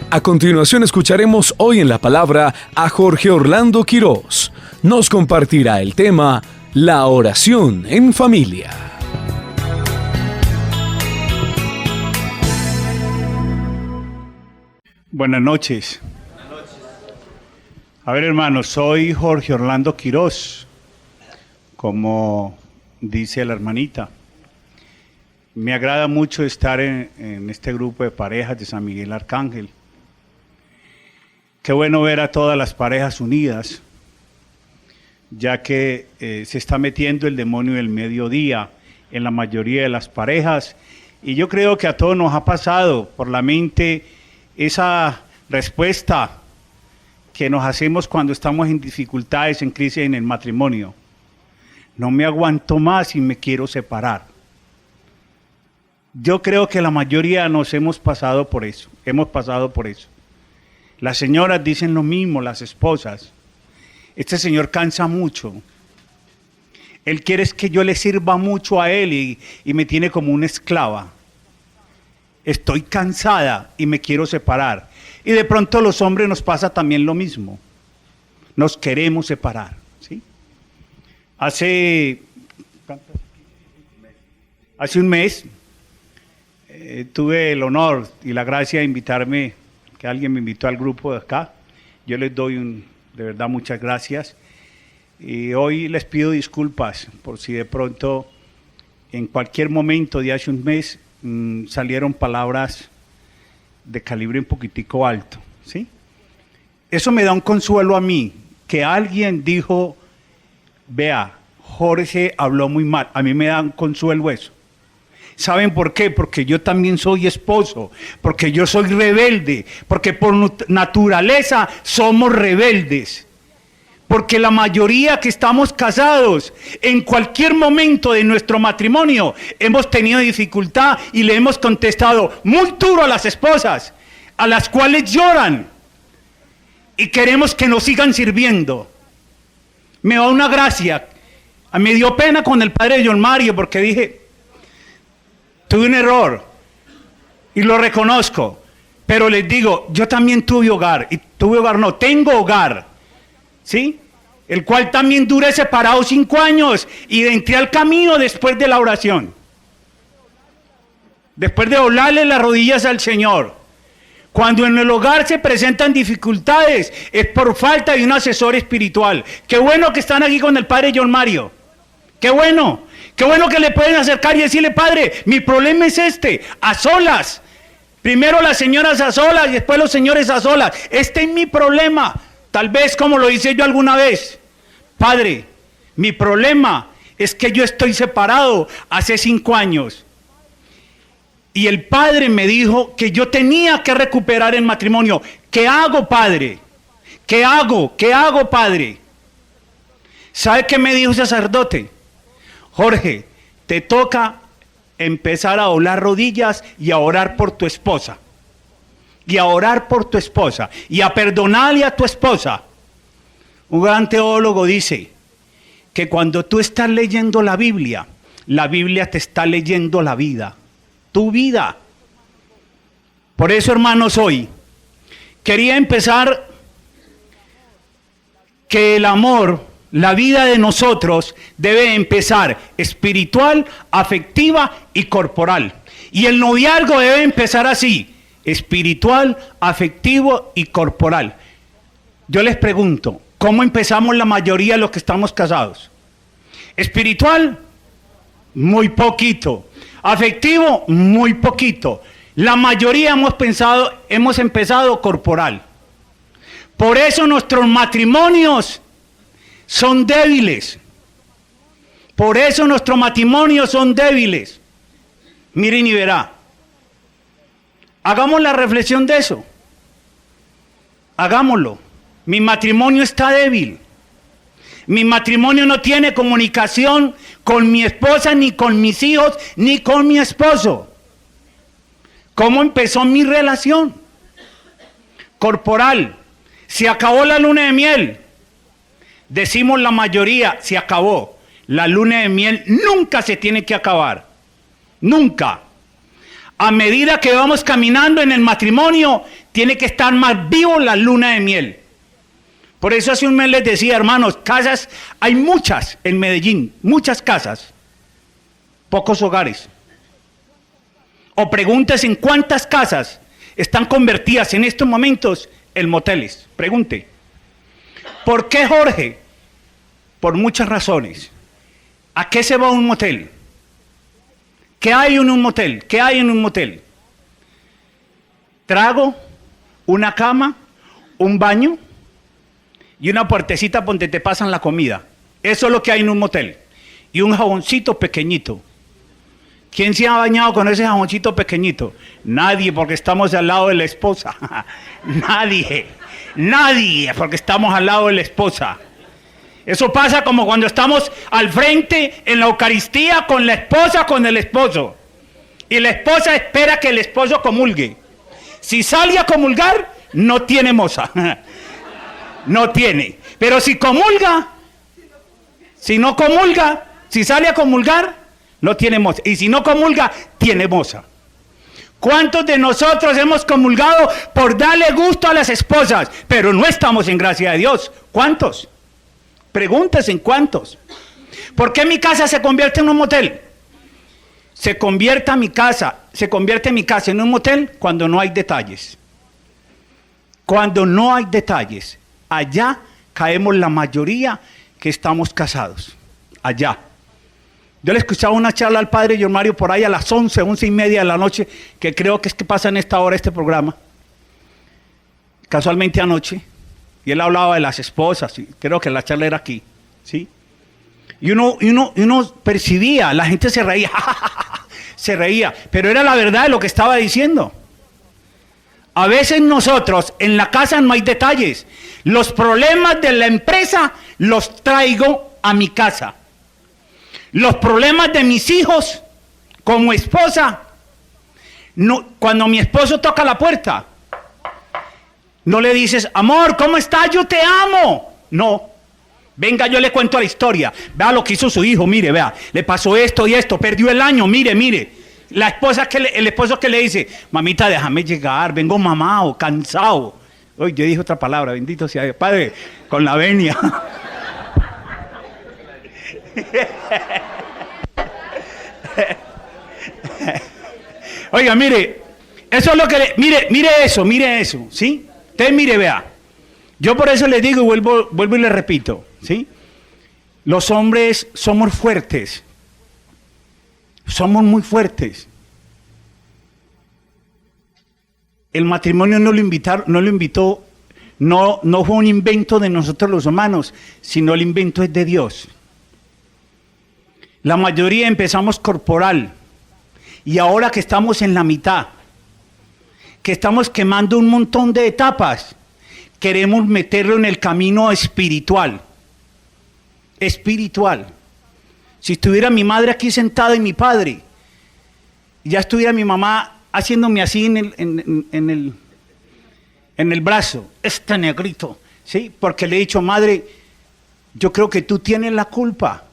A continuación escucharemos hoy en la palabra a Jorge Orlando Quirós. Nos compartirá el tema La oración en familia. Buenas noches. A ver, hermanos, soy Jorge Orlando Quirós, como dice la hermanita. Me agrada mucho estar en este grupo de parejas de San Miguel Arcángel. Qué bueno ver a todas las parejas unidas, ya que se está metiendo el demonio del mediodía en la mayoría de las parejas. Y yo creo que a todos nos ha pasado por la mente esa respuesta que nos hacemos cuando estamos en dificultades, en crisis en el matrimonio. No me aguanto más y me quiero separar. Yo creo que la mayoría nos hemos pasado por eso, Las señoras dicen lo mismo, las esposas. Este señor cansa mucho. Él quiere que yo le sirva mucho a él y me tiene como una esclava. Estoy cansada y me quiero separar. Y de pronto a los hombres nos pasa también lo mismo. Nos queremos separar, ¿sí? Hace un mes tuve el honor y la gracia de invitarme, que alguien me invitó al grupo de acá. Yo les doy de verdad muchas gracias. Y hoy les pido disculpas por si de pronto en cualquier momento de hace un mes salieron palabras de calibre un poquitico alto, ¿sí? Eso me da un consuelo a mí, que alguien dijo, vea, Jorge habló muy mal. A mí me da un consuelo eso. ¿Saben por qué? Porque yo también soy esposo, porque yo soy rebelde, porque por naturaleza somos rebeldes. Porque la mayoría que estamos casados, en cualquier momento de nuestro matrimonio, hemos tenido dificultad y le hemos contestado muy duro a las esposas, a las cuales lloran y queremos que nos sigan sirviendo. Me da una gracia. Me dio pena con el padre John Mario porque dije, tuve un error y lo reconozco, pero les digo, yo también tengo hogar, ¿sí? El cual también duré separado 5 años y entré al camino después de la oración. Después de doblarle las rodillas al Señor. Cuando en el hogar se presentan dificultades, es por falta de un asesor espiritual. Qué bueno que están aquí con el padre John Mario. Qué bueno que le pueden acercar y decirle, padre, mi problema es este, a solas. Primero las señoras a solas y después los señores a solas. Este es mi problema. Tal vez como lo hice yo alguna vez. Padre, mi problema es que yo estoy separado hace 5 años. Y el padre me dijo que yo tenía que recuperar el matrimonio. ¿Qué hago, padre? ¿Qué hago, padre? ¿Sabe qué me dijo el sacerdote? Jorge, te toca empezar a doblar rodillas y a orar por tu esposa. Y a perdonarle a tu esposa. Un gran teólogo dice que cuando tú estás leyendo la Biblia te está leyendo la vida, tu vida. Por eso, hermanos, hoy quería empezar que el amor, la vida de nosotros debe empezar espiritual, afectiva y corporal. Y el noviazgo debe empezar así, espiritual, afectivo y corporal. Yo les pregunto, ¿cómo empezamos la mayoría de los que estamos casados? Espiritual, muy poquito. Afectivo, muy poquito. La mayoría hemos empezado corporal. Por eso nuestros matrimonios son débiles. Miren y verá. Hagamos la reflexión de eso. Hagámoslo. Mi matrimonio está débil. Mi matrimonio no tiene comunicación con mi esposa, ni con mis hijos, ni con mi esposo. ¿Cómo empezó mi relación? Corporal. Se acabó la luna de miel. Decimos la mayoría, se acabó. La luna de miel nunca se tiene que acabar. Nunca. A medida que vamos caminando en el matrimonio, tiene que estar más vivo la luna de miel. Por eso hace un mes les decía, hermanos, casas, hay muchas en Medellín, muchas casas, pocos hogares. O preguntes en cuántas casas están convertidas en estos momentos en moteles. Pregunte. ¿Por qué, Jorge? Por muchas razones. ¿A qué se va un motel? ¿Qué hay en un motel? ¿Qué hay en un motel? Trago, una cama, un baño y una puertecita donde te pasan la comida. Eso es lo que hay en un motel. Y un jaboncito pequeñito. ¿Quién se ha bañado con ese jaboncito pequeñito? Nadie, porque estamos al lado de la esposa. Nadie, porque estamos al lado de la esposa. Eso pasa como cuando estamos al frente en la Eucaristía con la esposa, con el esposo. Y la esposa espera que el esposo comulgue. Si sale a comulgar, no tiene moza. No tiene. Pero si comulga, si no comulga, si sale a comulgar, no tiene moza. Y si no comulga, tiene moza. ¿Cuántos de nosotros hemos comulgado por darle gusto a las esposas, pero no estamos en gracia de Dios? ¿Cuántos? Pregúntese en cuántos. ¿Por qué mi casa se convierte en un motel? Se convierte mi casa en un motel cuando no hay detalles. Cuando no hay detalles, allá caemos la mayoría que estamos casados. Allá. Yo le escuchaba una charla al padre John Mario por ahí a las 11:30 de la noche, que creo que es que pasa en esta hora este programa. Casualmente anoche. Y él hablaba de las esposas, y creo que la charla era aquí, ¿sí? Y uno percibía, la gente se reía, se reía, pero era la verdad de lo que estaba diciendo. A veces nosotros, en la casa no hay detalles. Los problemas de la empresa los traigo a mi casa. Los problemas de mis hijos, como esposa, no, cuando mi esposo toca la puerta, no le dices, amor, ¿cómo estás? Yo te amo. No. Venga, yo le cuento la historia. Vea lo que hizo su hijo, mire, vea. Le pasó esto y esto, perdió el año, mire. La esposa el esposo que le dice, mamita, déjame llegar, vengo mamado, cansado. Hoy yo dije otra palabra, bendito sea Dios, Padre, con la venia. Oiga, mire, eso es lo que mire eso, ¿sí? Usted mire, vea. Yo por eso les digo y vuelvo y les repito, ¿sí? Los hombres somos fuertes. Somos muy fuertes. El matrimonio no fue un invento de nosotros los humanos, sino el invento es de Dios. La mayoría empezamos corporal y ahora que estamos en la mitad, que estamos quemando un montón de etapas, queremos meterlo en el camino espiritual. Espiritual. Si estuviera mi madre aquí sentada y mi padre, ya estuviera mi mamá haciéndome así en el brazo, este negrito, ¿sí? Porque le he dicho, madre, yo creo que tú tienes la culpa,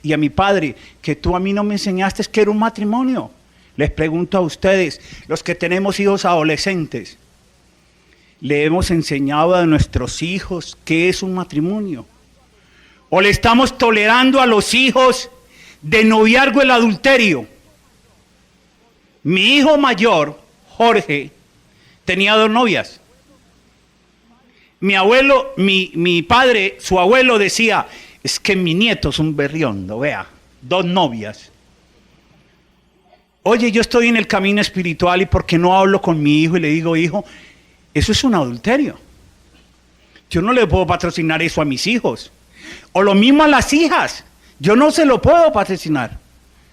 y a mi padre, que tú a mí no me enseñaste que era un matrimonio. Les pregunto a ustedes, los que tenemos hijos adolescentes, ¿le hemos enseñado a nuestros hijos qué es un matrimonio? ¿O le estamos tolerando a los hijos de noviazgo el adulterio? Mi hijo mayor, Jorge, tenía 2 novias. Mi abuelo, mi padre, su abuelo decía, es que mi nieto es un berriondo, vea, 2 novias. Oye, yo estoy en el camino espiritual y ¿por qué no hablo con mi hijo y le digo, hijo, eso es un adulterio? Yo no le puedo patrocinar eso a mis hijos. O lo mismo a las hijas. Yo no se lo puedo patrocinar.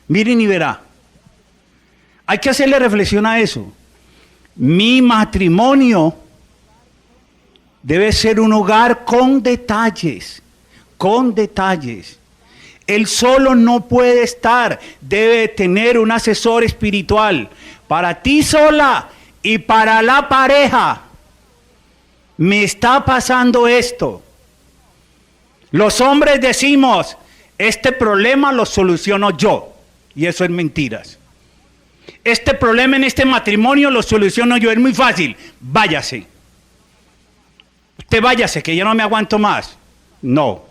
Miren y verá. Hay que hacerle reflexión a eso. Mi matrimonio debe ser un hogar con detalles. Con detalles. Él solo no puede estar. Debe tener un asesor espiritual. Para ti sola y para la pareja. Me está pasando esto. Los hombres decimos, este problema lo soluciono yo. Y eso es mentiras. Este problema en este matrimonio lo soluciono yo, es muy fácil. Váyase. Usted váyase, que yo no me aguanto más. No.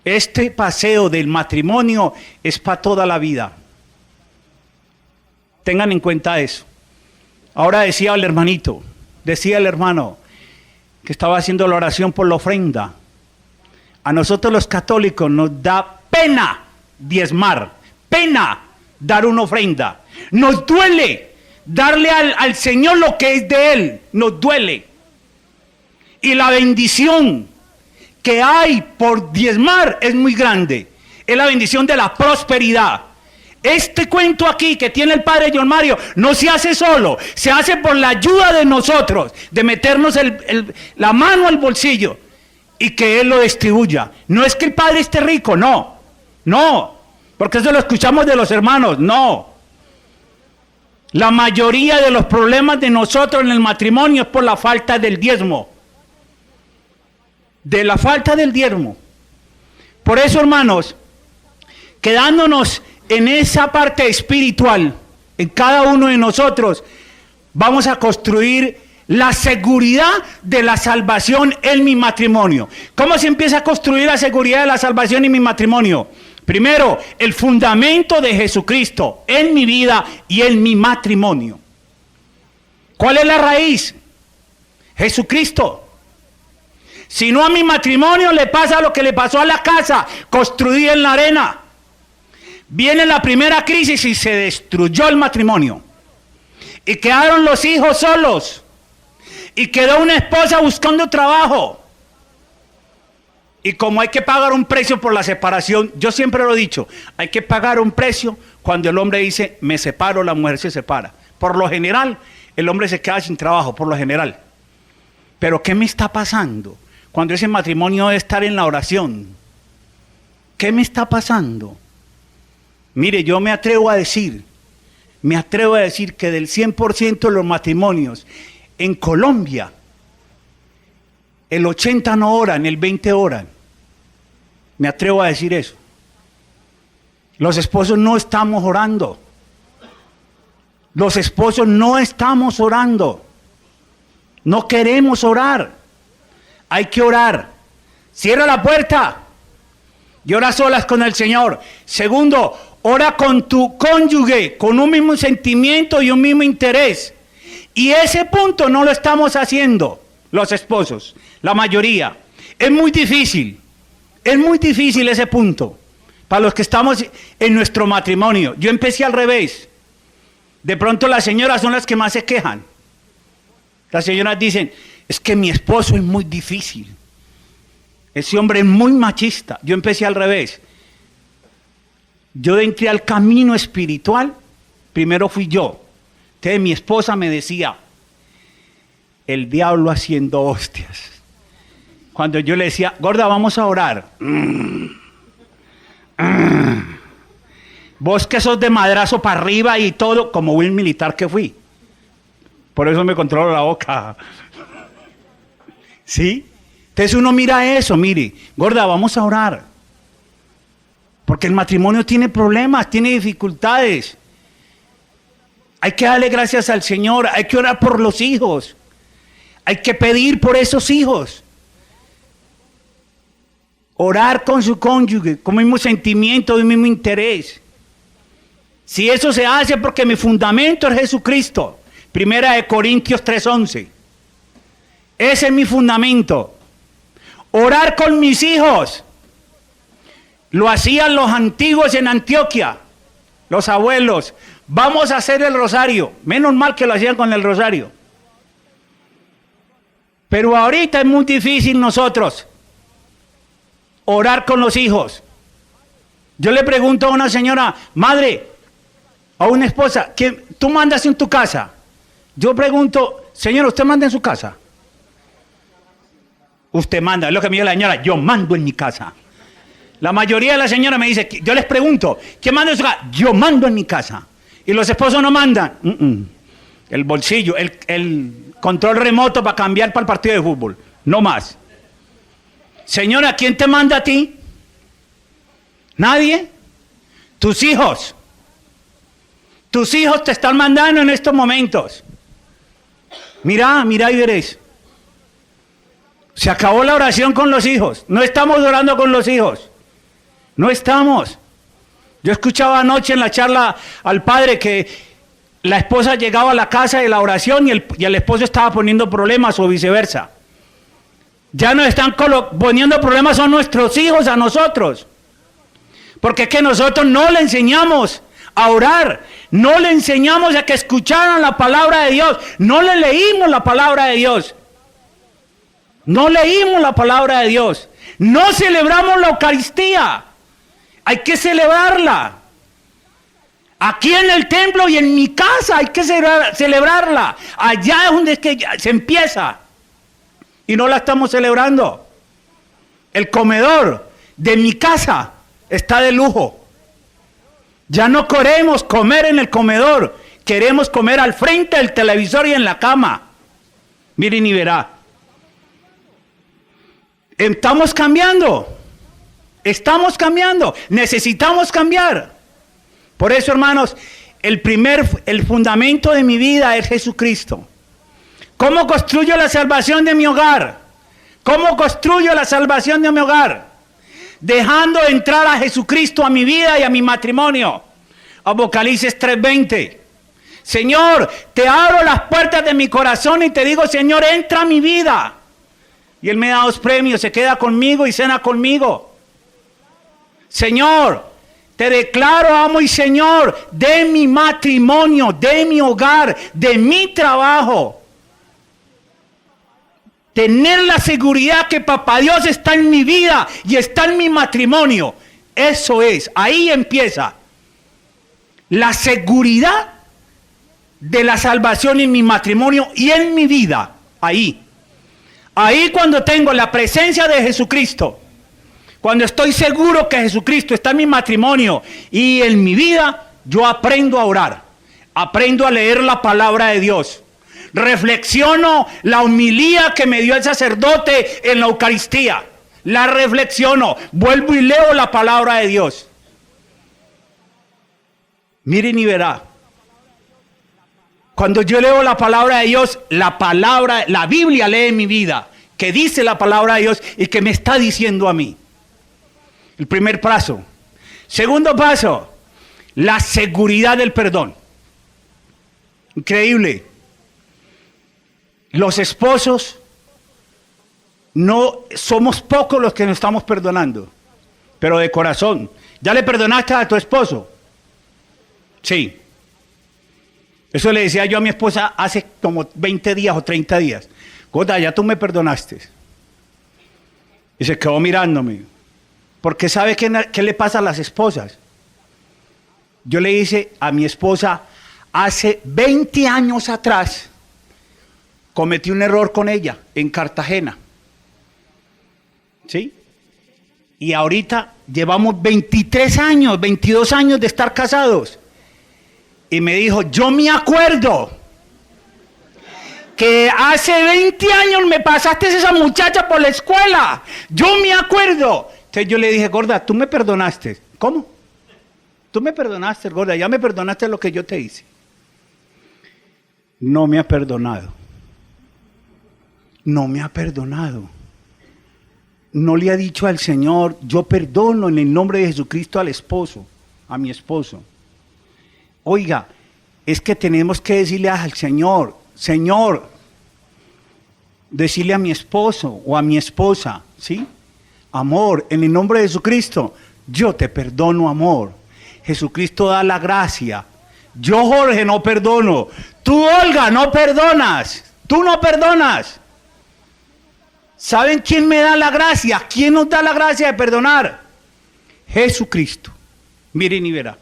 Este paseo del matrimonio es para toda la vida. Tengan en cuenta eso. Ahora decía el hermano que estaba haciendo la oración por la ofrenda. A nosotros los católicos nos da pena diezmar, pena dar una ofrenda. Nos duele darle al Señor lo que es de Él, nos duele. Y la bendición que hay por diezmar es muy grande. Es la bendición de la prosperidad. Este cuento aquí que tiene el padre John Mario no se hace solo, se hace por la ayuda de nosotros, de meternos la mano al bolsillo y que Él lo distribuya. No es que el padre esté rico, no, porque eso lo escuchamos de los hermanos, no. La mayoría de los problemas de nosotros en el matrimonio es por la falta del diezmo. De la falta del diezmo. Por eso, hermanos, quedándonos en esa parte espiritual, en cada uno de nosotros, vamos a construir la seguridad de la salvación en mi matrimonio. ¿Cómo se empieza a construir la seguridad de la salvación en mi matrimonio? Primero, el fundamento de Jesucristo en mi vida y en mi matrimonio. ¿Cuál es la raíz? Jesucristo. Si no, a mi matrimonio le pasa lo que le pasó a la casa construida en la arena. Viene la primera crisis y se destruyó el matrimonio. Y quedaron los hijos solos. Y quedó una esposa buscando trabajo. Y como hay que pagar un precio por la separación, yo siempre lo he dicho, hay que pagar un precio cuando el hombre dice, me separo, la mujer se separa. Por lo general, el hombre se queda sin trabajo, por lo general. Pero ¿qué me está pasando cuando ese matrimonio debe estar en la oración? ¿Qué me está pasando? Mire, yo me atrevo a decir que del 100% de los matrimonios en Colombia, el 80 no oran, el 20 oran. Me atrevo a decir eso. Los esposos no estamos orando. Los esposos no estamos orando. No queremos orar. Hay que orar. Cierra la puerta y ora solas con el Señor. Segundo, ora con tu cónyuge, con un mismo sentimiento y un mismo interés. Y ese punto no lo estamos haciendo los esposos, la mayoría. Es muy difícil ese punto para los que estamos en nuestro matrimonio. Yo empecé al revés. De pronto las señoras son las que más se quejan. Las señoras dicen, es que mi esposo es muy difícil. Ese hombre es muy machista. Yo empecé al revés. Yo entré al camino espiritual, primero fui yo. Entonces mi esposa me decía, el diablo haciendo hostias. Cuando yo le decía, gorda, vamos a orar. Vos que sos de madrazo para arriba y todo, como buen militar que fui. Por eso me controlo la boca. ¿Sí? Entonces uno mira eso, mire, gorda, vamos a orar. Porque el matrimonio tiene problemas, tiene dificultades. Hay que darle gracias al Señor, hay que orar por los hijos. Hay que pedir por esos hijos. Orar con su cónyuge, con el mismo sentimiento, el mismo interés. Si eso se hace porque mi fundamento es Jesucristo. 1 Corintios 3:11. Ese es mi fundamento. Orar con mis hijos. Lo hacían los antiguos en Antioquia, los abuelos. Vamos a hacer el rosario. Menos mal que lo hacían con el rosario. Pero ahorita es muy difícil nosotros orar con los hijos. Yo le pregunto a una señora, madre, a una esposa, ¿tú mandas en tu casa? Yo pregunto, señora, ¿usted manda en su casa? Usted manda, es lo que me dice la señora, yo mando en mi casa. La mayoría de las señoras me dice, yo les pregunto, ¿quién manda en su casa? Yo mando en mi casa. Y los esposos no mandan. El bolsillo, el control remoto para cambiar para el partido de fútbol. No más. Señora, ¿quién te manda a ti? ¿Nadie? Tus hijos. Tus hijos te están mandando en estos momentos. Mira y veréis. Se acabó la oración con los hijos. No estamos orando con los hijos. No estamos. Yo escuchaba anoche en la charla al padre que la esposa llegaba a la casa de la oración y el esposo estaba poniendo problemas o viceversa. Ya nos están poniendo problemas son nuestros hijos a nosotros. Porque es que nosotros no le enseñamos a orar. No le enseñamos a que escucharan la palabra de Dios. No le leímos la palabra de Dios. No leímos la palabra de Dios. No celebramos la Eucaristía. Hay que celebrarla. Aquí en el templo y en mi casa hay que celebrarla. Allá es donde es que se empieza. Y no la estamos celebrando. El comedor de mi casa está de lujo. Ya no queremos comer en el comedor. Queremos comer al frente del televisor y en la cama. Miren y verá. Estamos cambiando. Estamos cambiando, necesitamos cambiar. Por eso, hermanos, el fundamento de mi vida es Jesucristo. ¿Cómo construyo la salvación de mi hogar? ¿Cómo construyo la salvación de mi hogar? Dejando entrar a Jesucristo a mi vida y a mi matrimonio. Apocalipsis 3:20. Señor, te abro las puertas de mi corazón y te digo, Señor, entra a mi vida. Y Él me da 2 premios, se queda conmigo y cena conmigo. Señor, te declaro amo y Señor de mi matrimonio, de mi hogar, de mi trabajo. Tener la seguridad que Papá Dios está en mi vida y está en mi matrimonio. Eso es, ahí empieza. La seguridad de la salvación en mi matrimonio y en mi vida. Ahí. Ahí cuando tengo la presencia de Jesucristo. Cuando estoy seguro que Jesucristo está en mi matrimonio y en mi vida, yo aprendo a orar, aprendo a leer la palabra de Dios, reflexiono la homilía que me dio el sacerdote en la Eucaristía, la reflexiono, vuelvo y leo la palabra de Dios. Miren y verá, cuando yo leo la palabra de Dios, la Biblia lee mi vida, que dice la palabra de Dios y que me está diciendo a mí. El primer paso. Segundo paso, la seguridad del perdón. Increíble. Los esposos, no somos pocos los que nos estamos perdonando, pero de corazón. ¿Ya le perdonaste a tu esposo? Sí. Eso le decía yo a mi esposa hace como 20 días o 30 días. Gorda, ya tú me perdonaste. Y se quedó mirándome. Porque ¿sabe qué le pasa a las esposas? Yo le hice a mi esposa hace 20 años atrás, cometí un error con ella en Cartagena. ¿Sí? Y ahorita llevamos 23 años, 22 años de estar casados. Y me dijo, yo me acuerdo que hace 20 años me pasaste esa muchacha por la escuela. Yo me acuerdo. Entonces yo le dije, gorda, tú me perdonaste. ¿Cómo? Tú me perdonaste, gorda, ya me perdonaste lo que yo te hice. No me ha perdonado. No me ha perdonado. No le ha dicho al Señor, yo perdono en el nombre de Jesucristo al esposo, a mi esposo. Oiga, es que tenemos que decirle al Señor, Señor, decirle a mi esposo o a mi esposa, ¿sí? Amor, en el nombre de Jesucristo, yo te perdono, amor. Jesucristo da la gracia. Yo, Jorge, no perdono. Tú, Olga, no perdonas. Tú no perdonas. ¿Saben quién me da la gracia? ¿Quién nos da la gracia de perdonar? Jesucristo. Miren y verá.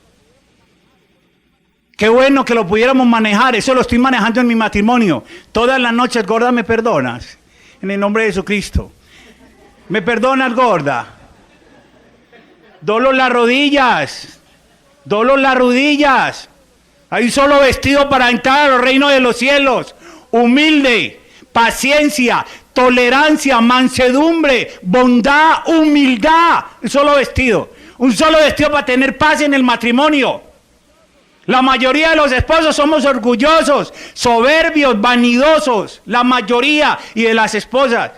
Qué bueno que lo pudiéramos manejar. Eso lo estoy manejando en mi matrimonio. Todas las noches, gorda, ¿me perdonas? En el nombre de Jesucristo. ¿Me perdonas, gorda? Doblo las rodillas. Doblo las rodillas. Hay un solo vestido para entrar al reino de los cielos. Humilde, paciencia, tolerancia, mansedumbre, bondad, humildad. Un solo vestido. Un solo vestido para tener paz en el matrimonio. La mayoría de los esposos somos orgullosos, soberbios, vanidosos. La mayoría y de las esposas.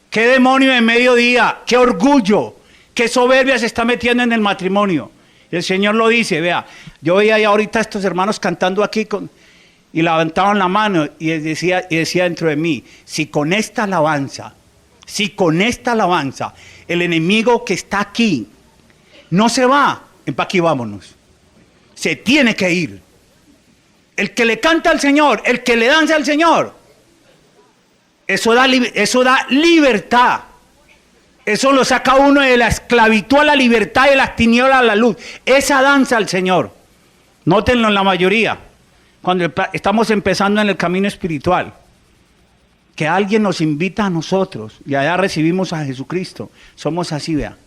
¿Qué demonio de mediodía? ¿Qué orgullo? ¿Qué soberbia se está metiendo en el matrimonio? El Señor lo dice, vea. Yo veía ahí ahorita a estos hermanos cantando aquí y levantaban la mano y decía dentro de mí, si con esta alabanza el enemigo que está aquí no se va, empaque y vámonos. Se tiene que ir. El que le canta al Señor, el que le danza al Señor, eso da libertad. Eso lo saca uno de la esclavitud a la libertad y de las tinieblas a la luz. Esa danza al Señor. Nótenlo en la mayoría. Cuando estamos empezando en el camino espiritual. Que alguien nos invita a nosotros y allá recibimos a Jesucristo. Somos así, vea.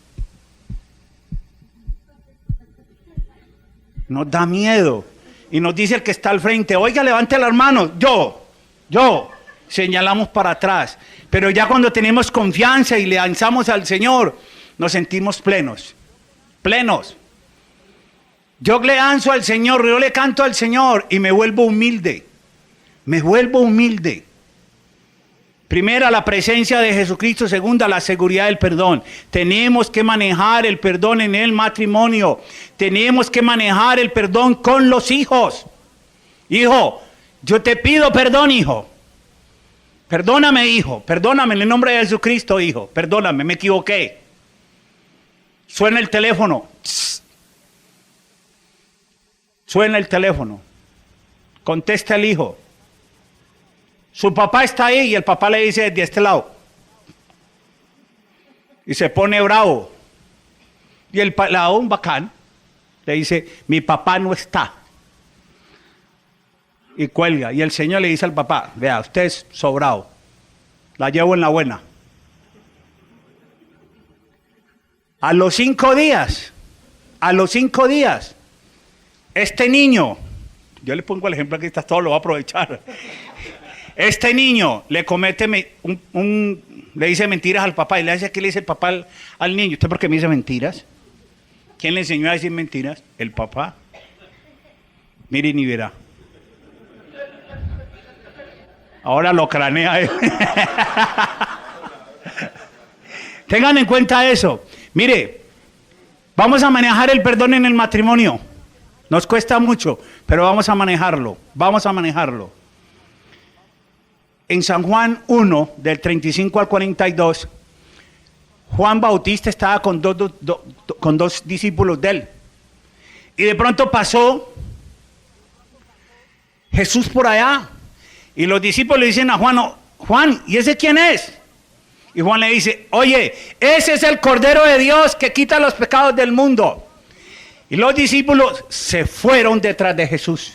Nos da miedo. Y nos dice el que está al frente, oiga, levante las manos. Yo. Señalamos para atrás. Pero ya cuando tenemos confianza y le lanzamos al Señor, nos sentimos plenos. Plenos. Yo le lanzo al Señor, yo le canto al Señor y me vuelvo humilde. Me vuelvo humilde. Primera, la presencia de Jesucristo. Segunda, la seguridad del perdón. Tenemos que manejar el perdón en el matrimonio. Tenemos que manejar el perdón con los hijos. Hijo, yo te pido perdón, hijo. Perdóname, hijo. Perdóname en el nombre de Jesucristo, hijo. Perdóname, me equivoqué. Suena el teléfono. Suena el teléfono. Contesta el hijo. Su papá está ahí y el papá le dice de este lado. Y se pone bravo. Y el pelado, un bacán, le dice, mi papá no está. Y cuelga. Y el Señor le dice al papá, vea, usted es sobrado. La llevo en la buena. A los 5 días, este niño, yo le pongo el ejemplo aquí, está todo, lo va a aprovechar. Este niño le comete, le dice mentiras al papá. Y le dice, ¿qué le dice el papá al niño? ¿Usted por qué me dice mentiras? ¿Quién le enseñó a decir mentiras? El papá. Miren y verá. Ahora lo cranea él. Tengan en cuenta eso. Mire, vamos a manejar el perdón en el matrimonio. Nos cuesta mucho, pero vamos a manejarlo. En San Juan 1, del 35 al 42, Juan Bautista estaba con dos discípulos de él. Y de pronto pasó Jesús por allá. Y los discípulos le dicen a Juan, ¿y ese quién es? Y Juan le dice, oye, ese es el Cordero de Dios que quita los pecados del mundo. Y los discípulos se fueron detrás de Jesús.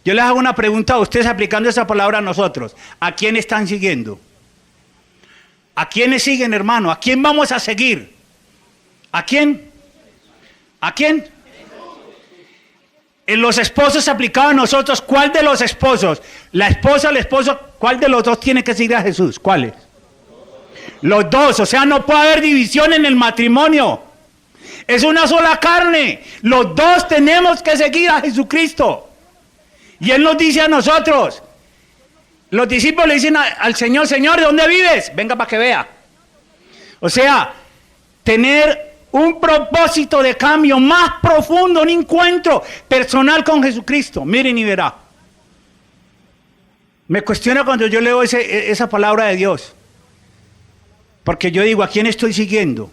Yo les hago una pregunta a ustedes aplicando esa palabra a nosotros. ¿A quién están siguiendo? ¿A quiénes siguen, hermano? ¿A quién vamos a seguir? ¿A quién? ¿A quién? En los esposos aplicado a nosotros, ¿cuál de los esposos? La esposa, el esposo, ¿cuál de los dos tiene que seguir a Jesús? ¿Cuáles? Los dos, o sea, no puede haber división en el matrimonio. Es una sola carne. Los dos tenemos que seguir a Jesucristo. Y Él nos dice a nosotros, los discípulos le dicen al Señor, Señor, ¿de dónde vives? Venga para que vea. O sea, tener un propósito de cambio más profundo, un encuentro personal con Jesucristo. Miren y verá. Me cuestiona cuando yo leo esa palabra de Dios. Porque yo digo, ¿a quién estoy siguiendo?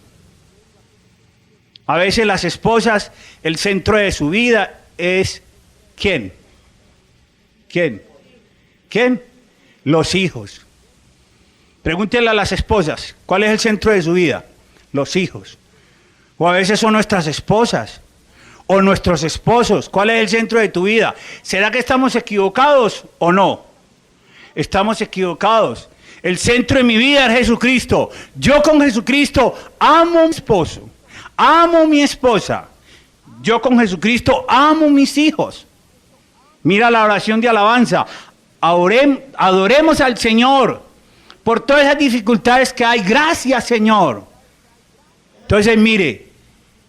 A veces las esposas, el centro de su vida es ¿quién? ¿Quién? Los hijos. Pregúntenle a las esposas, ¿cuál es el centro de su vida? Los hijos. O a veces son nuestras esposas o nuestros esposos. ¿Cuál es el centro de tu vida? ¿Será que estamos equivocados o no? Estamos equivocados. El centro de mi vida es Jesucristo. Yo con Jesucristo amo a mi esposo, amo a mi esposa. Yo con Jesucristo amo a mis hijos. Mira la oración de alabanza. Adoremos al Señor por todas esas dificultades que hay. Gracias, Señor. Entonces, mire,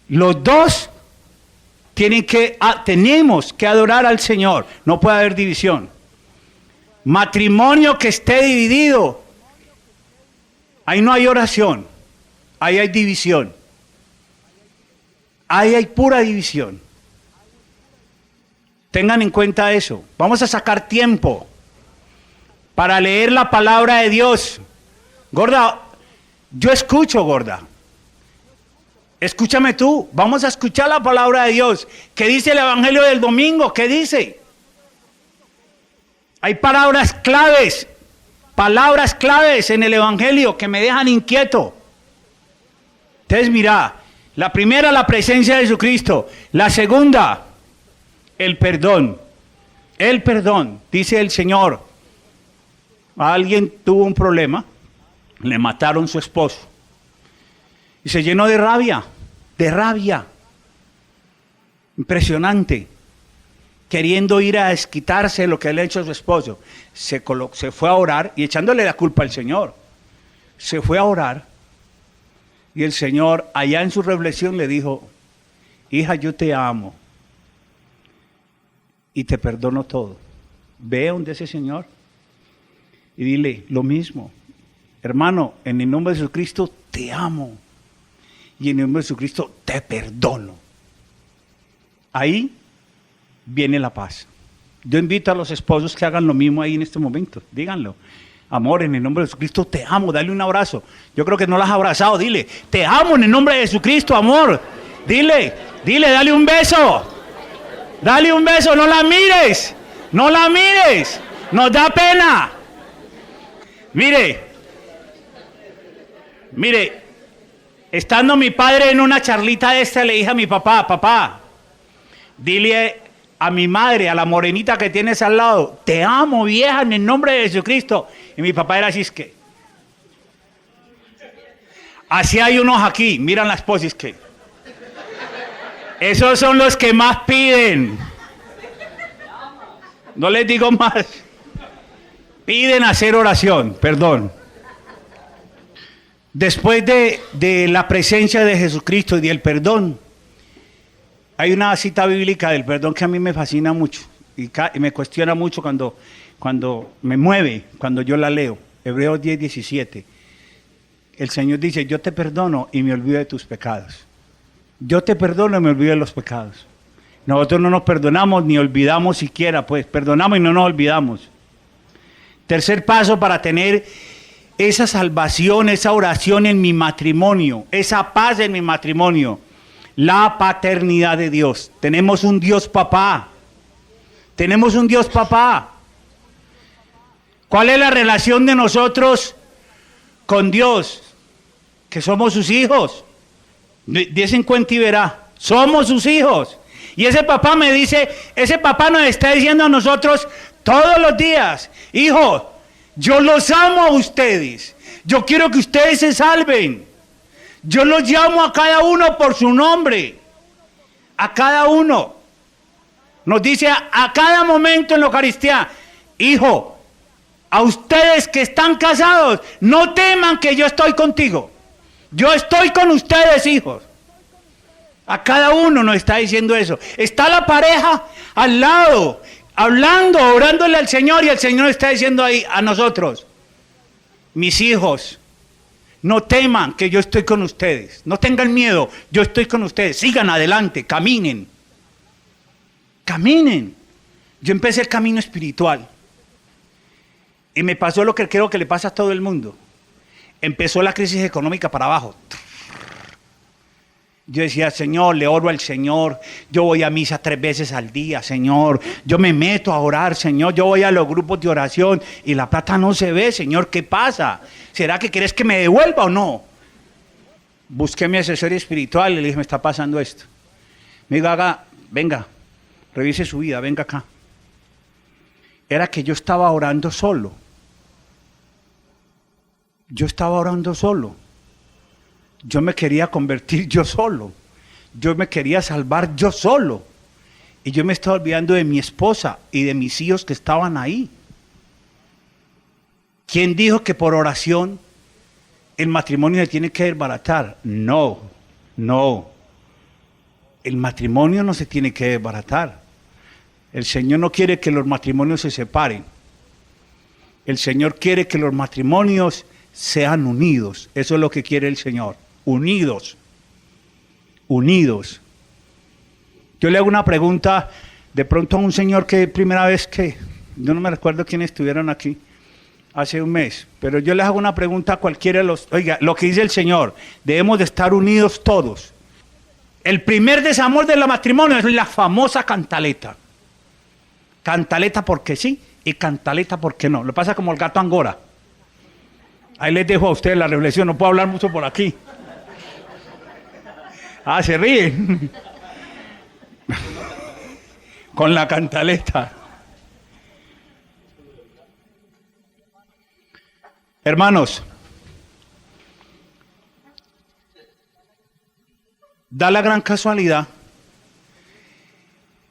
los dos tenemos que adorar al Señor. No puede haber división. Matrimonio que esté dividido, ahí no hay oración, ahí hay división. Ahí hay pura división. Tengan en cuenta eso. Vamos a sacar tiempo para leer la palabra de Dios. Gorda, yo escucho, gorda. Escúchame tú. Vamos a escuchar la palabra de Dios. ¿Qué dice el Evangelio del domingo? ¿Qué dice? Hay palabras claves en el Evangelio que me dejan inquieto. Entonces mira, la primera, la presencia de Jesucristo. La segunda, el perdón. El perdón, dice el Señor. Alguien tuvo un problema, le mataron a su esposo y se llenó de rabia, impresionante, queriendo ir a desquitarse de lo que le ha hecho a su esposo. Se fue a orar y echándole la culpa al Señor. Se fue a orar y el Señor allá en su reflexión le dijo: hija, yo te amo y te perdono todo. Ve donde ese Señor y dile lo mismo: hermano, en el nombre de Jesucristo te amo y en el nombre de Jesucristo te perdono. Ahí viene la paz. Yo invito a los esposos que hagan lo mismo ahí en este momento. Díganlo: amor, en el nombre de Jesucristo te amo. Dale un abrazo. Yo creo que no las has abrazado. Dile: te amo en el nombre de Jesucristo, amor. Dile, dale un beso. Dale un beso, no la mires. No la mires. Nos da pena. Mire, estando mi padre en una charlita le dije a mi papá, dile a mi madre, a la morenita que tienes al lado: te amo, vieja, en el nombre de Jesucristo. Y mi papá era así, es que así hay unos aquí, miran las poses que esos son los que más piden. No les digo más. Piden hacer oración, perdón. Después de la presencia de Jesucristo y del perdón, hay una cita bíblica del perdón que a mí me fascina mucho y me cuestiona mucho cuando me mueve, cuando yo la leo. Hebreos 10:17. El Señor dice: yo te perdono y me olvido de tus pecados. Yo te perdono y me olvido de los pecados. Nosotros no nos perdonamos ni olvidamos siquiera, pues perdonamos y no nos olvidamos. Tercer paso para tener esa salvación, esa oración en mi matrimonio, esa paz en mi matrimonio: la paternidad de Dios. Tenemos un Dios papá. Tenemos un Dios papá. ¿Cuál es la relación de nosotros con Dios? Que somos sus hijos. Dese en cuenta y verá. Somos sus hijos. Y ese papá nos está diciendo a nosotros todos los días: hijos, yo los amo a ustedes. Yo quiero que ustedes se salven. Yo los llamo a cada uno por su nombre. A cada uno. Nos dice a cada momento en la Eucaristía: hijo, a ustedes que están casados, no teman que yo estoy contigo. Yo estoy con ustedes, hijos. A cada uno nos está diciendo eso. Está la pareja al lado, hablando, orándole al Señor, y el Señor está diciendo ahí a nosotros: mis hijos, no teman que yo estoy con ustedes. No tengan miedo, yo estoy con ustedes. Sigan adelante, caminen. Caminen. Yo empecé el camino espiritual. Y me pasó lo que creo que le pasa a todo el mundo. Empezó la crisis económica para abajo. Yo decía: Señor, le oro al Señor. Yo voy a misa 3 veces al día, Señor. Yo me meto a orar, Señor. Yo voy a los grupos de oración y la plata no se ve, Señor. ¿Qué pasa? ¿Será que quieres que me devuelva o no? Busqué a mi asesor espiritual y le dije: me está pasando esto. Me dijo: venga, revise su vida, venga acá. Era que yo estaba orando solo. Yo estaba orando solo. Yo me quería convertir yo solo. Yo me quería salvar yo solo. Y yo me estaba olvidando de mi esposa y de mis hijos que estaban ahí. ¿Quién dijo que por oración el matrimonio se tiene que desbaratar? No, no. el matrimonio no se tiene que desbaratar. El Señor no quiere que los matrimonios se separen. El Señor quiere que los matrimonios sean unidos. Eso es lo que quiere el Señor. Unidos. Unidos. Yo le hago una pregunta de pronto a un señor que primera vez que, yo no me recuerdo quiénes estuvieron aquí hace un mes, pero yo les hago una pregunta a cualquiera de los, oiga, lo que dice el Señor, debemos de estar unidos todos. El primer desamor del matrimonio es la famosa cantaleta. Cantaleta porque sí y cantaleta porque no. Lo pasa como el gato Angora. Ahí les dejo a ustedes la reflexión, no puedo hablar mucho por aquí. Ah, se ríen. Con la cantaleta. Hermanos, da la gran casualidad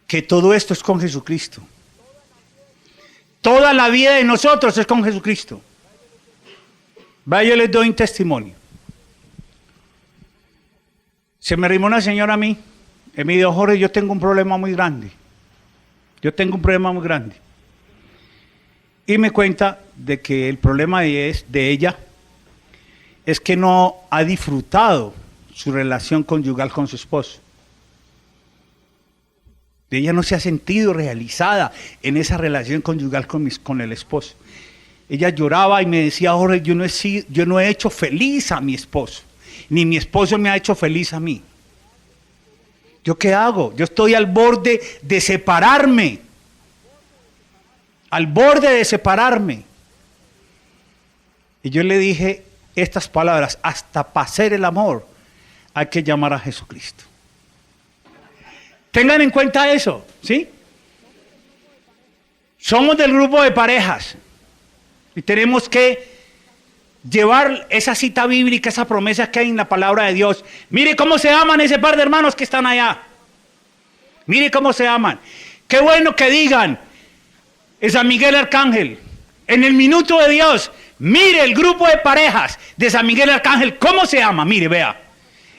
que todo esto es con Jesucristo. Toda la vida de nosotros es con Jesucristo. Vaya, yo les doy un testimonio. Se me arrimó una señora a mí y me dijo: Jorge, yo tengo un problema muy grande. Y me cuenta de que el problema de ella es que no ha disfrutado su relación conyugal con su esposo. Ella no se ha sentido realizada en esa relación conyugal con el esposo. Ella lloraba y me decía: Jorge, yo no he hecho feliz a mi esposo, ni mi esposo me ha hecho feliz a mí. ¿Yo qué hago? Yo estoy al borde de separarme. Al borde de separarme. Y yo le dije estas palabras: hasta para hacer el amor hay que llamar a Jesucristo. Tengan en cuenta eso, ¿sí? Somos del grupo de parejas y tenemos que llevar esa cita bíblica, esa promesa que hay en la palabra de Dios. Mire cómo se aman ese par de hermanos que están allá. Mire cómo se aman. Qué bueno que digan en San Miguel Arcángel, en el minuto de Dios. Mire el grupo de parejas de San Miguel Arcángel, cómo se ama. Mire, vea.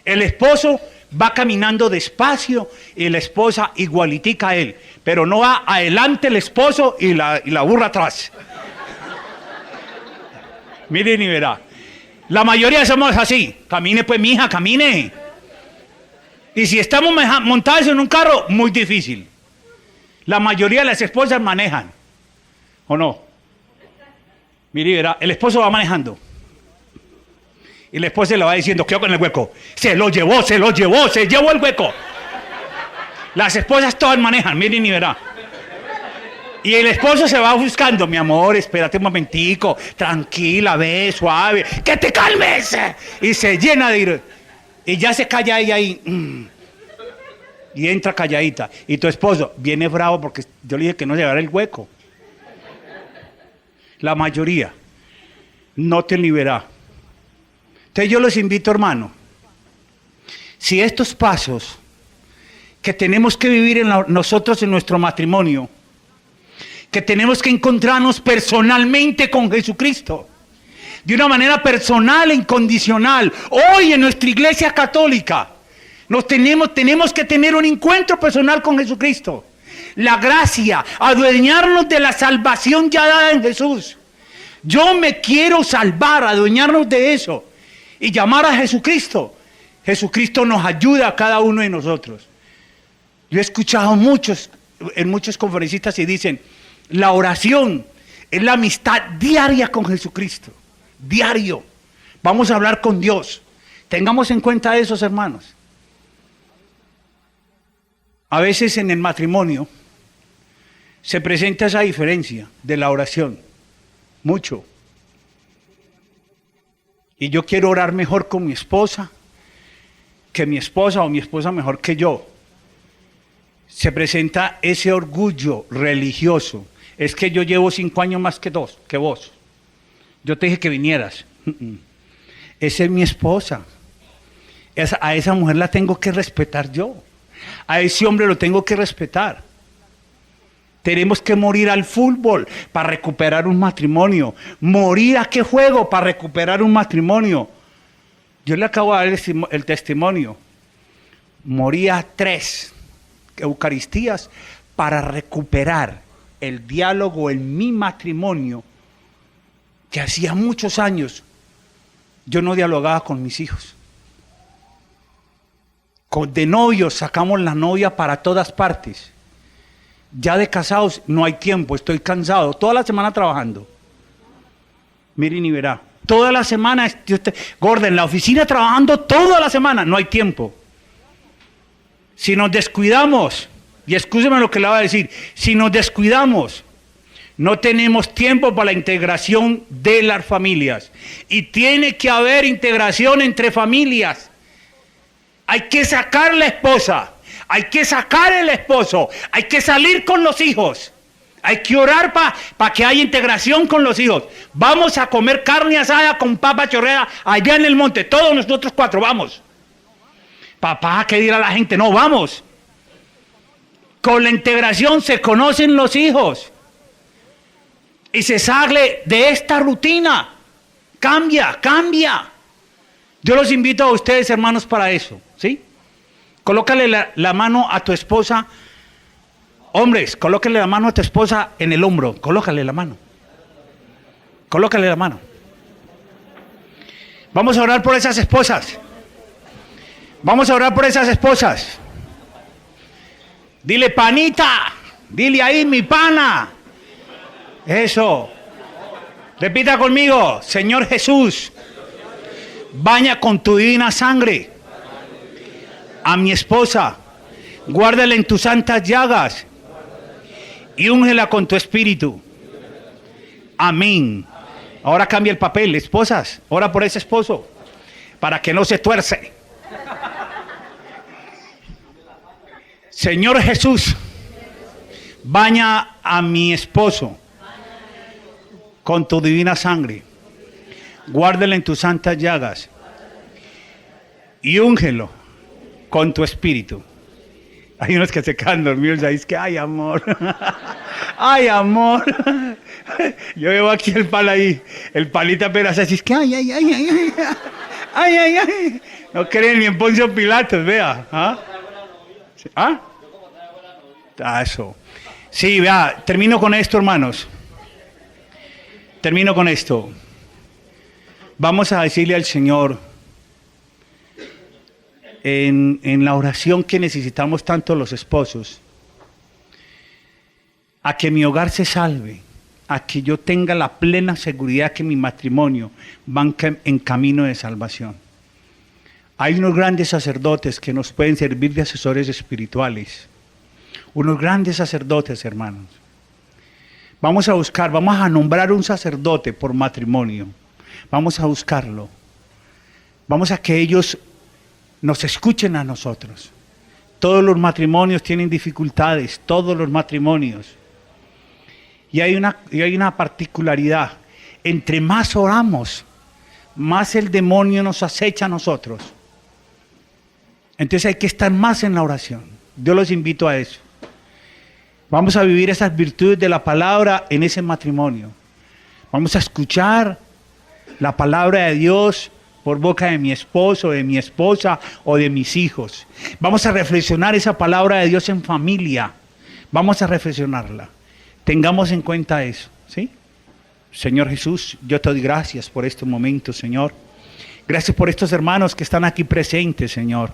El esposo va caminando despacio y la esposa igualitica a él, pero no va adelante el esposo y la burra atrás. Miren y verá. La mayoría somos así. Camine pues, mija, camine. Y si estamos montados en un carro, muy difícil. La mayoría de las esposas manejan. ¿O no? Mire y verá. El esposo va manejando. Y la esposa le va diciendo: ¿qué hago con el hueco? Se llevó el hueco. Las esposas todas manejan, miren y verá. Y el esposo se va buscando: mi amor, espérate un momentico, tranquila, ve, suave, que te calmes. Y se llena de ira. Y ya se calla ella ahí. Y entra calladita. Y tu esposo viene bravo porque yo le dije que no llevara el hueco. La mayoría no te libera. Entonces yo los invito, hermano, si estos pasos que tenemos que vivir nosotros en nuestro matrimonio, que tenemos que encontrarnos personalmente con Jesucristo, de una manera personal e incondicional, hoy en nuestra iglesia católica, tenemos que tener un encuentro personal con Jesucristo. La gracia, adueñarnos de la salvación ya dada en Jesús. Yo me quiero salvar, adueñarnos de eso y llamar a Jesucristo. Jesucristo nos ayuda a cada uno de nosotros. Yo he escuchado en muchos conferencistas y dicen: la oración es la amistad diaria con Jesucristo. Diario. Vamos a hablar con Dios. Tengamos en cuenta eso, hermanos. A veces en el matrimonio se presenta esa diferencia de la oración. Mucho. Y yo quiero orar mejor con mi esposa que mi esposa, o mi esposa mejor que yo. Se presenta ese orgullo religioso. Es que yo llevo 5 años más que vos. Yo te dije que vinieras. Esa es mi esposa. A esa mujer la tengo que respetar yo. A ese hombre lo tengo que respetar. Tenemos que morir al fútbol para recuperar un matrimonio. ¿Morir a qué juego para recuperar un matrimonio? Yo le acabo de dar el testimonio. moría 3 Eucaristías para recuperar el diálogo en mi matrimonio, que hacía muchos años yo no dialogaba con mis hijos. De novios sacamos la novia para todas partes. Ya de casados no hay tiempo, estoy cansado, toda la semana trabajando. Miren y verá, toda la semana, gorda, en la oficina trabajando toda la semana, no hay tiempo. Si nos descuidamos, y escúcheme lo que le voy a decir, si nos descuidamos, no tenemos tiempo para la integración de las familias. Y tiene que haber integración entre familias. Hay que sacar la esposa, hay que sacar el esposo, hay que salir con los hijos. Hay que orar para que haya integración con los hijos. Vamos a comer carne asada con papa chorreada allá en el monte, todos nosotros 4, vamos. Papá, ¿qué dirá la gente? No, vamos. Con la integración se conocen los hijos. Y se sale de esta rutina. Cambia. Yo los invito a ustedes, hermanos, para eso, ¿sí? Colócale la mano a tu esposa. Hombres, colócale la mano a tu esposa en el hombro. Colócale la mano. Vamos a orar por esas esposas. Dile, panita. Dile ahí, mi pana. Eso. Repita conmigo. Señor Jesús, baña con tu divina sangre a mi esposa. Guárdala en tus santas llagas y úngela con tu espíritu. Amén. Ahora cambia el papel. Esposas, ora por ese esposo para que no se tuerce. Señor Jesús, baña a mi esposo con tu divina sangre. Guárdala en tus santas llagas y úngelo con tu espíritu. Hay unos que se quedan dormidos ahí, es que ay amor, ay amor. Yo veo aquí el pal ahí, el palito apenas así, es que ay. No creen ni en Poncio Pilatos, vea. ¿Ah? Eso. Sí, vea, termino con esto, hermanos. Termino con esto. Vamos a decirle al Señor en la oración que necesitamos tanto los esposos, a que mi hogar se salve, a que yo tenga la plena seguridad que mi matrimonio va en camino de salvación. Hay unos grandes sacerdotes que nos pueden servir de asesores espirituales. Unos grandes sacerdotes, hermanos. Vamos a nombrar un sacerdote por matrimonio. Vamos a buscarlo. Vamos a que ellos nos escuchen a nosotros. Todos los matrimonios tienen dificultades, todos los matrimonios. Y hay una particularidad. Entre más oramos, más el demonio nos acecha a nosotros. Entonces hay que estar más en la oración. Yo los invito a eso. Vamos a vivir esas virtudes de la palabra en ese matrimonio. Vamos a escuchar la palabra de Dios por boca de mi esposo, de mi esposa o de mis hijos. Vamos a reflexionar esa palabra de Dios en familia. Vamos a reflexionarla. Tengamos en cuenta eso, ¿sí? Señor Jesús, yo te doy gracias por este momento, Señor. Gracias por estos hermanos que están aquí presentes, Señor.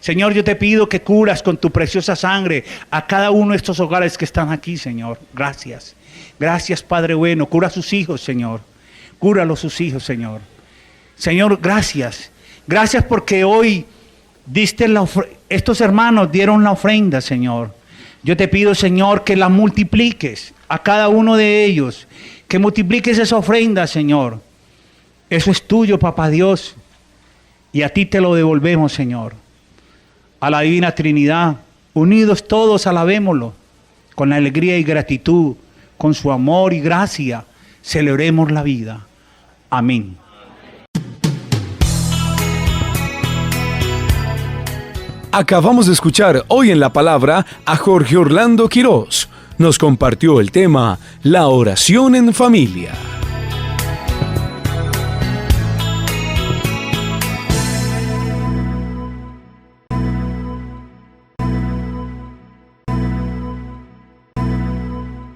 Señor, yo te pido que curas con tu preciosa sangre a cada uno de estos hogares que están aquí, Señor. Gracias. Gracias, Padre bueno. Cura a sus hijos, Señor. Cúralos sus hijos, Señor. Señor, gracias. Gracias porque hoy estos hermanos dieron la ofrenda, Señor. Yo te pido, Señor, que la multipliques a cada uno de ellos. Que multipliques esa ofrenda, Señor. Eso es tuyo, Papá Dios. Y a ti te lo devolvemos, Señor. A la Divina Trinidad, unidos todos, alabémoslo. Con alegría y gratitud, con su amor y gracia, celebremos la vida. Amén. Acabamos de escuchar hoy en la palabra a Jorge Orlando Quirós. Nos compartió el tema La oración en familia.